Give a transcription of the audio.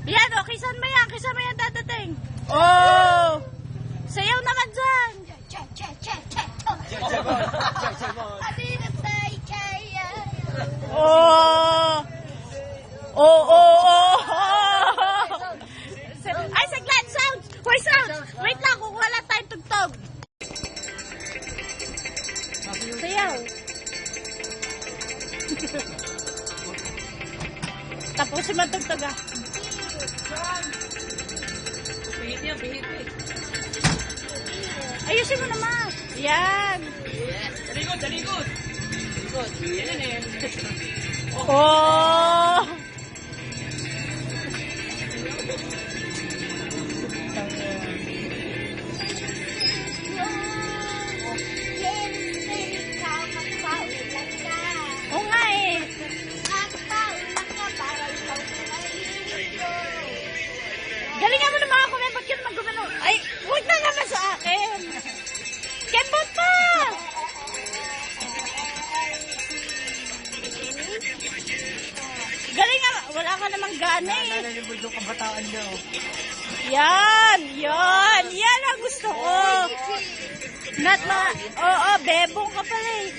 Yan, o, kisan mo yan, dadating. Oh! Sayaw naman dyan. Oh! Oh! Ay, saglit, sounds! Hoy, sounds! Wait lang, kukuha lang tayong tugtog. Sayaw. Tapusin mo ang tugtog, ah. Pihit yan, pihit. Ayusin mo naman. Yan. Dalikod. Dalikod. Yan eh. Oh! Oo nga eh. Galingan mo na mga kumen. Ba't ka naman gumano? Ay, huwag na naman sa akin. Kembot pa! Galingan. Wala ka namang gana eh. Nalalibod yung kabataan niya. Yan. Yan ang gusto ko. Not ma... Oo, bebong ka pala eh.